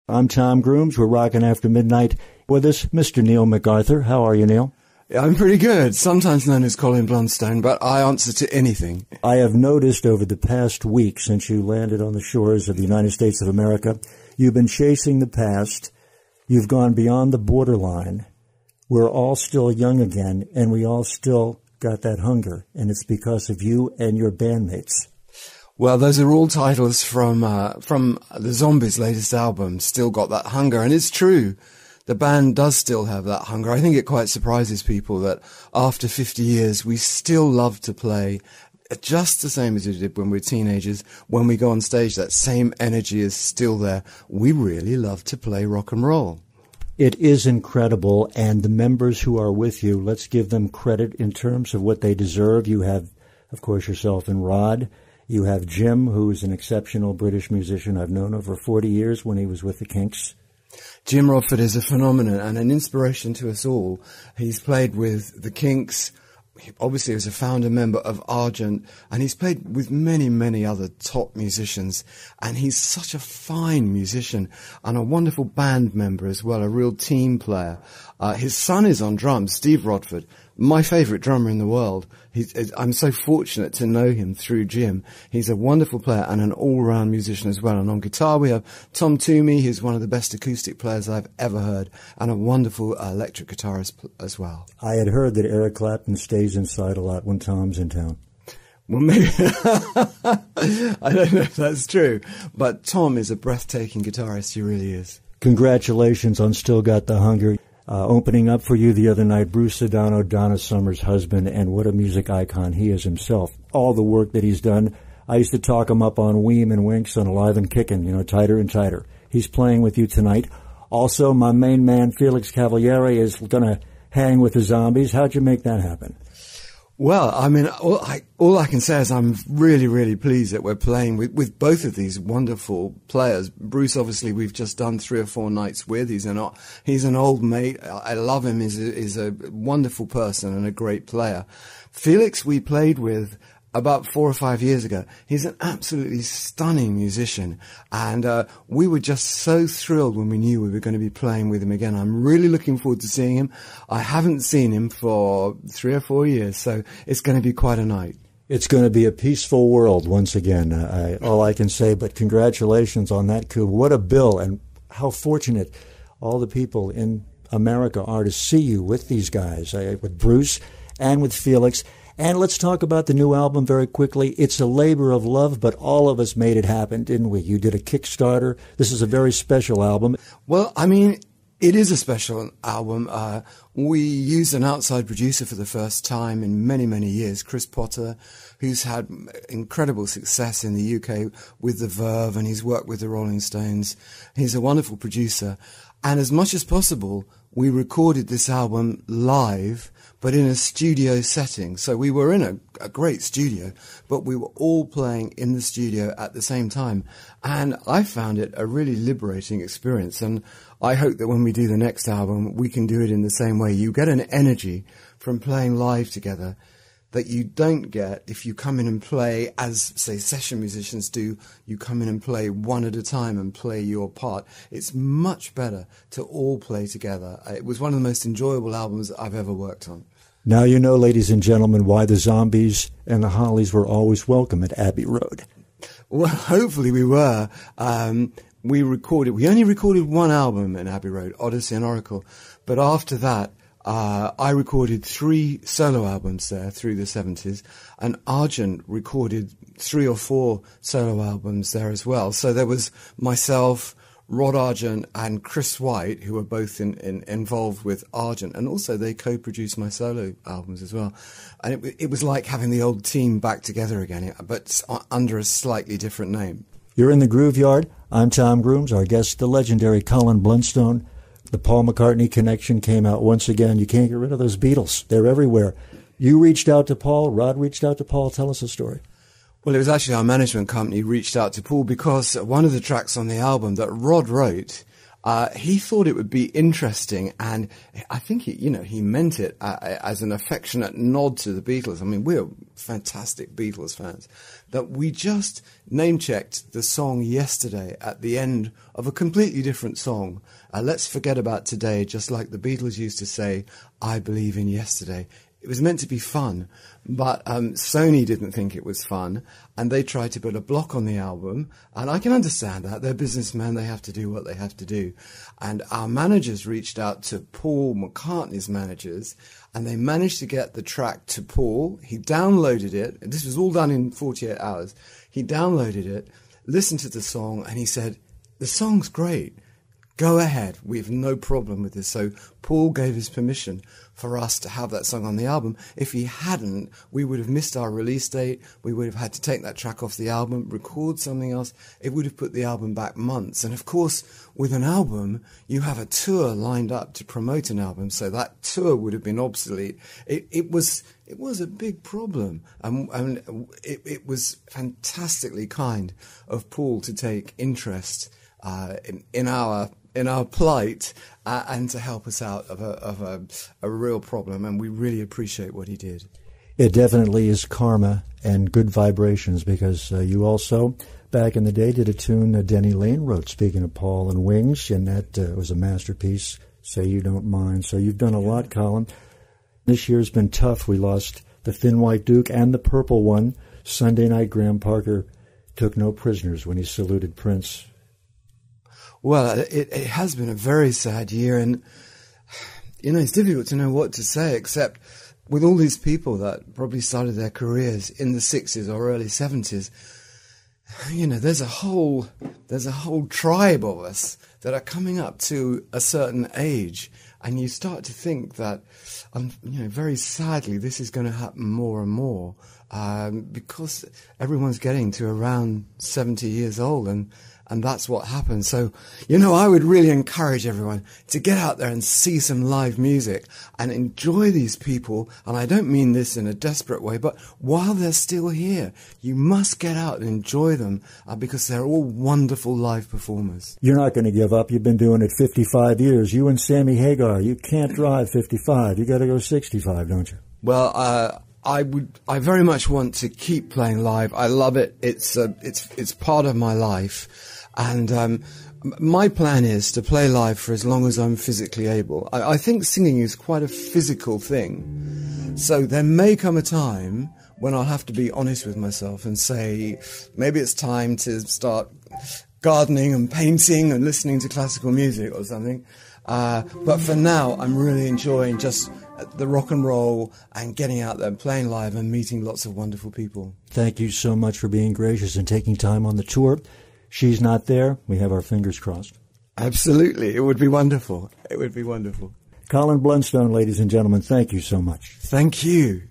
I'm Tom Grooms. We're rocking after midnight with us, Mr. Neil MacArthur. How are you, Neil? I'm pretty good, sometimes known as Colin Blunstone, but I answer to anything. I have noticed over the past week since you landed on the shores of the United States of America, you've been chasing the past. You've gone beyond the borderline. We're all still young again, and we all still got that hunger, and it's because of you and your bandmates. Well, those are all titles from the Zombies' latest album, Still Got That Hunger, and it's true. The band does still have that hunger. I think it quite surprises people that after 50 years, we still love to play just the same as we did when we were teenagers. When we go on stage, that same energy is still there. We really love to play rock and roll. It is incredible, and the members who are with you, let's give them credit in terms of what they deserve. You have, of course, yourself and Rod. You have Jim, who is an exceptional British musician. I've known over 40 years when he was with the Kinks. Jim Rodford is a phenomenon and an inspiration to us all. He's played with the Kinks. He obviously was a founder member of Argent, and he's played with many, many other top musicians. And he's such a fine musician and a wonderful band member as well, a real team player. His son is on drums, Steve Rodford, my favourite drummer in the world. I'm so fortunate to know him through Jim. He's a wonderful player and an all-round musician as well. And on guitar we have Tom Toomey, who's one of the best acoustic players I've ever heard, and a wonderful electric guitarist as well. I had heard that Eric Clapton stays inside a lot when Tom's in town. Well, maybe. I don't know if that's true. But Tom is a breathtaking guitarist. He really is. Congratulations on Still Got the Hunger. Opening up for you the other night, Bruce Sedano, Donna Summer's husband, and what a music icon he is himself. All the work that he's done. I used to talk him up on Weem and Winks on Alive and Kickin', tighter and tighter. He's playing with you tonight. Also, my main man, Felix Cavaliere, is going to hang with the Zombies. How'd you make that happen? Well, I mean, all I can say is I'm really, really pleased that we're playing with both of these wonderful players. Bruce, obviously, we've just done 3 or 4 nights with. He's an old mate. I love him. He's a wonderful person and a great player. Felix, we played with about 4 or 5 years ago. He's an absolutely stunning musician, and we were just so thrilled when we knew we were going to be playing with him again. I'm really looking forward to seeing him. I haven't seen him for 3 or 4 years, so it's going to be quite a night. It's going to be a peaceful world once again, all I can say, but congratulations on that coup. What a bill, and how fortunate all the people in America are to see you with these guys, with Bruce and with Felix. And let's talk about the new album very quickly. It's a labor of love, but all of us made it happen, didn't we? You did a Kickstarter. This is a very special album. Well, I mean, it is a special album. We used an outside producer for the first time in many, many years, Chris Potter, who's had incredible success in the UK with The Verve, and he's worked with the Rolling Stones. He's a wonderful producer. And as much as possible, we recorded this album live, but in a studio setting. So we were in a great studio, but we were all playing in the studio at the same time. And I found it a really liberating experience. And I hope that when we do the next album, we can do it in the same way. You get an energy from playing live together that you don't get if you come in and play, as, say, session musicians do. You come in and play one at a time and play your part. It's much better to all play together. It was one of the most enjoyable albums I've ever worked on. Now you know, ladies and gentlemen, why the Zombies and the Hollies were always welcome at Abbey Road. Well, hopefully we were. We only recorded one album in Abbey Road, Odyssey and Oracle. But after that, I recorded 3 solo albums there through the 70s, and Argent recorded 3 or 4 solo albums there as well. So there was myself, Rod Argent and Chris White, who were both involved with Argent, and also they co-produced my solo albums as well. And it was like having the old team back together again, but under a slightly different name. You're in the Groove Yard. I'm Tom Grooms. Our guest, the legendary Colin Blunstone. The Paul McCartney connection came out once again. You can't get rid of those Beatles. They're everywhere. You reached out to Paul. Rod reached out to Paul. Tell us a story. Well, it was actually our management company reached out to Paul because one of the tracks on the album that Rod wrote, he thought it would be interesting, and I think he meant it as an affectionate nod to the Beatles. I mean, we're fantastic Beatles fans. That we just name-checked the song Yesterday at the end of a completely different song. Let's forget about today, just like the Beatles used to say, I believe in yesterday. It was meant to be fun, but Sony didn't think it was fun, and they tried to put a block on the album, and I can understand that. They're businessmen, they have to do what they have to do. And our managers reached out to Paul McCartney's managers, and they managed to get the track to Paul. He downloaded it, and this was all done in 48 hours. He downloaded it, listened to the song, and he said, the song's great. Go ahead, we have no problem with this. So Paul gave his permission for us to have that song on the album. If he hadn't, we would have missed our release date. We would have had to take that track off the album, record something else. It would have put the album back months. And of course, with an album, you have a tour lined up to promote an album, so that tour would have been obsolete. It was a big problem. And it was fantastically kind of Paul to take interest in our plight and to help us out of a real problem, and we really appreciate what he did. It definitely is karma and good vibrations, because you also, back in the day, did a tune Denny Lane wrote, speaking of Paul and Wings, and that was a masterpiece, Say You Don't Mind. So you've done a lot, Colin. This year's been tough. We lost the Thin White Duke and the Purple One. Sunday night, Graham Parker took no prisoners when he saluted Prince. Well, it has been a very sad year, and, it's difficult to know what to say, except with all these people that probably started their careers in the 60s or early 70s, there's a whole tribe of us that are coming up to a certain age, and you start to think that, very sadly, this is going to happen more and more, because everyone's getting to around 70 years old, and that's what happens. So, I would really encourage everyone to get out there and see some live music and enjoy these people. And I don't mean this in a desperate way, but while they're still here, you must get out and enjoy them because they're all wonderful live performers. You're not going to give up. You've been doing it 55 years. You and Sammy Hagar, you can't drive 55. You got to go 65, don't you? Well, I very much want to keep playing live. I love it. It's part of my life. And my plan is to play live for as long as I'm physically able. I think singing is quite a physical thing. So there may come a time when I'll have to be honest with myself and say, maybe it's time to start gardening and painting and listening to classical music or something. But for now, I'm really enjoying just the rock and roll and getting out there and playing live and meeting lots of wonderful people. Thank you so much for being gracious and taking time on the tour. She's not there. We have our fingers crossed. Absolutely. It would be wonderful. It would be wonderful. Colin Blunstone, ladies and gentlemen, thank you so much. Thank you.